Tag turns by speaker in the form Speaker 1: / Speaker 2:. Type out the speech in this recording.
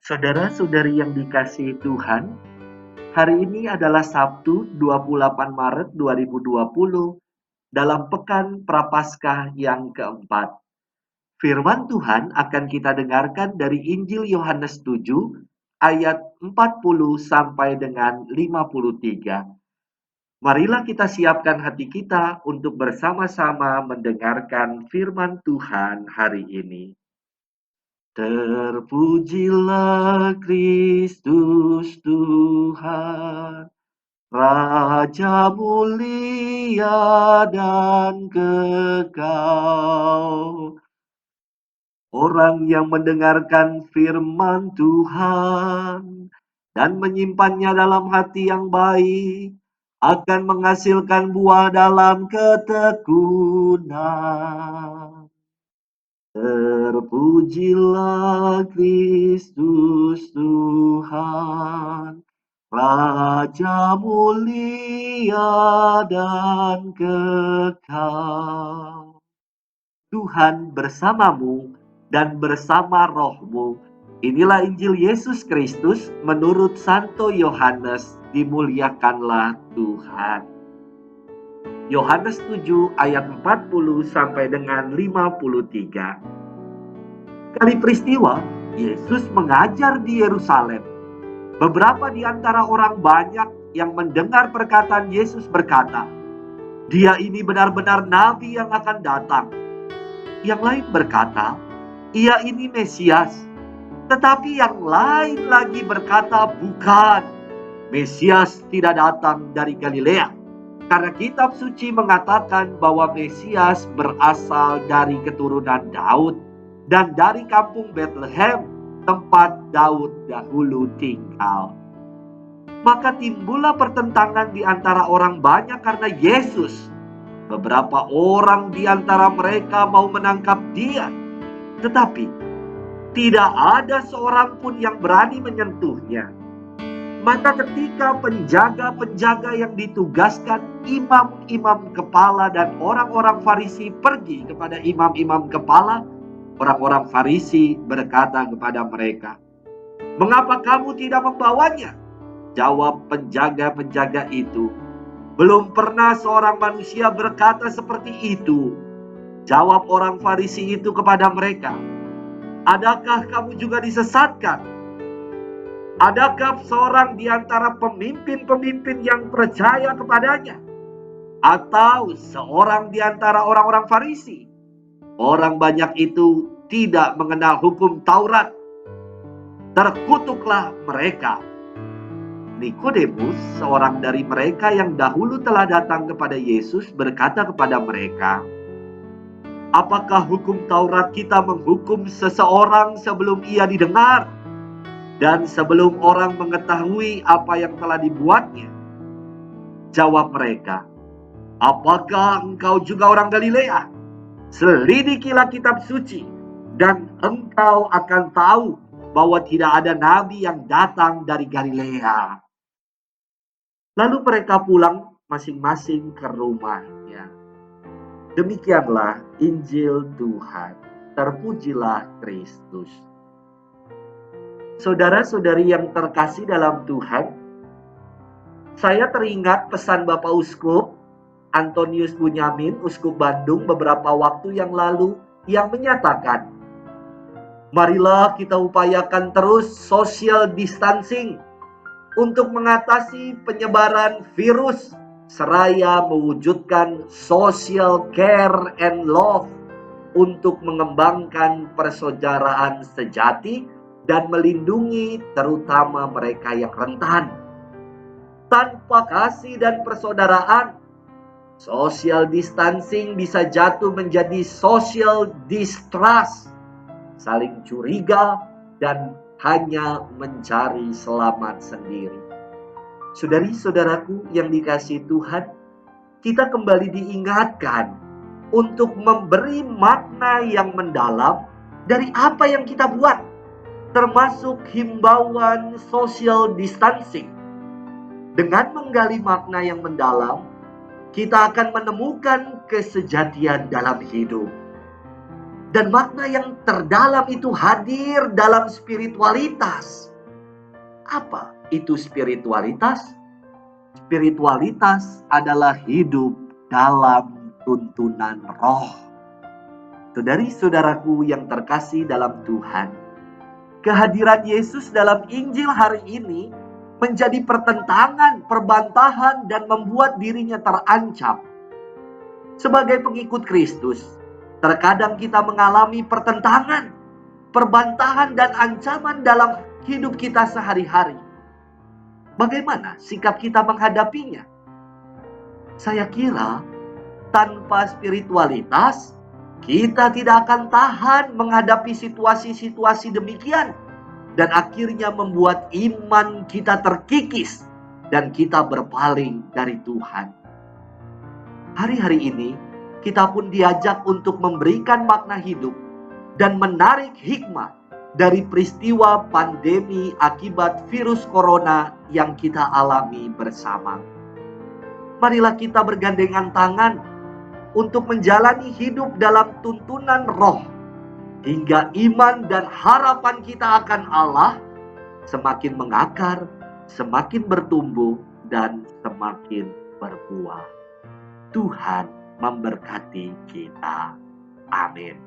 Speaker 1: Saudara-saudari yang dikasihi Tuhan, hari ini adalah Sabtu 28 Maret 2020 dalam Pekan Prapaskah yang keempat. Firman Tuhan akan kita dengarkan dari Injil Yohanes 7 ayat 40 sampai dengan 53. Marilah kita siapkan hati kita untuk bersama-sama mendengarkan firman Tuhan hari ini. Terpujilah Kristus Tuhan, Raja mulia dan kekal. Orang yang mendengarkan firman Tuhan dan menyimpannya dalam hati yang baik akan menghasilkan buah dalam ketekunan. Terpujilah Kristus Tuhan, Raja mulia dan kekal. Tuhan bersamamu dan bersama rohmu. Inilah Injil Yesus Kristus menurut Santo Yohanes. Dimuliakanlah Tuhan. Yohanes 7 ayat 40 sampai dengan 53. Kali peristiwa, Yesus mengajar di Yerusalem. Beberapa di antara orang banyak yang mendengar perkataan Yesus berkata, "Dia ini benar-benar nabi yang akan datang." Yang lain berkata, "Ia ini Mesias." Tetapi yang lain lagi berkata, "Bukan, Mesias tidak datang dari Galilea." Karena kitab suci mengatakan bahwa Mesias berasal dari keturunan Daud dan dari kampung Bethlehem, tempat Daud dahulu tinggal. Maka timbullah pertentangan di antara orang banyak karena Yesus. Beberapa orang di antara mereka mau menangkap dia, tetapi tidak ada seorang pun yang berani menyentuhnya. Maka ketika penjaga-penjaga yang ditugaskan imam-imam kepala dan orang-orang Farisi pergi kepada imam-imam kepala, orang-orang Farisi berkata kepada mereka, "Mengapa kamu tidak membawanya?" Jawab penjaga-penjaga itu, "Belum pernah seorang manusia berkata seperti itu." Jawab orang Farisi itu kepada mereka, "Adakah kamu juga disesatkan? Adakah seorang di antara pemimpin-pemimpin yang percaya kepadanya? Atau seorang di antara orang-orang Farisi?" Orang banyak itu tidak mengenal hukum Taurat. Terkutuklah mereka. Nikodemus, seorang dari mereka yang dahulu telah datang kepada Yesus, berkata kepada mereka, "Apakah hukum Taurat kita menghukum seseorang sebelum ia didengar? Dan sebelum orang mengetahui apa yang telah dibuatnya?" Jawab mereka, "Apakah engkau juga orang Galilea? Selidikilah kitab suci, dan engkau akan tahu bahwa tidak ada nabi yang datang dari Galilea." Lalu mereka pulang masing-masing ke rumahnya. Demikianlah Injil Tuhan. Terpujilah Kristus. Saudara-saudari yang terkasih dalam Tuhan, saya teringat pesan Bapak Uskup Antonius Bunyamin, Uskup Bandung, beberapa waktu yang lalu, yang menyatakan, "Marilah kita upayakan terus social distancing untuk mengatasi penyebaran virus, seraya mewujudkan social care and love untuk mengembangkan persaudaraan sejati dan melindungi terutama mereka yang rentan. Tanpa kasih dan persaudaraan, social distancing bisa jatuh menjadi social distrust, saling curiga dan hanya mencari selamat sendiri." Saudari-saudaraku yang dikasihi Tuhan, kita kembali diingatkan untuk memberi makna yang mendalam dari apa yang kita buat, termasuk himbauan social distancing. Dengan menggali makna yang mendalam, kita akan menemukan kesejatian dalam hidup. Dan makna yang terdalam itu hadir dalam spiritualitas. Apa itu spiritualitas? Spiritualitas adalah hidup dalam tuntunan roh. Saudari-saudaraku yang terkasih dalam Tuhan, kehadiran Yesus dalam Injil hari ini menjadi pertentangan, perbantahan, dan membuat dirinya terancam. Sebagai pengikut Kristus, terkadang kita mengalami pertentangan, perbantahan, dan ancaman dalam hidup kita sehari-hari. Bagaimana sikap kita menghadapinya? Saya kira tanpa spiritualitas, kita tidak akan tahan menghadapi situasi-situasi demikian, dan akhirnya membuat iman kita terkikis dan kita berpaling dari Tuhan. Hari-hari ini kita pun diajak untuk memberikan makna hidup dan menarik hikmah dari peristiwa pandemi akibat virus corona yang kita alami bersama. Marilah kita bergandengan tangan untuk menjalani hidup dalam tuntunan roh, hingga iman dan harapan kita akan Allah semakin mengakar, semakin bertumbuh, dan semakin berbuah. Tuhan memberkati kita. Amin.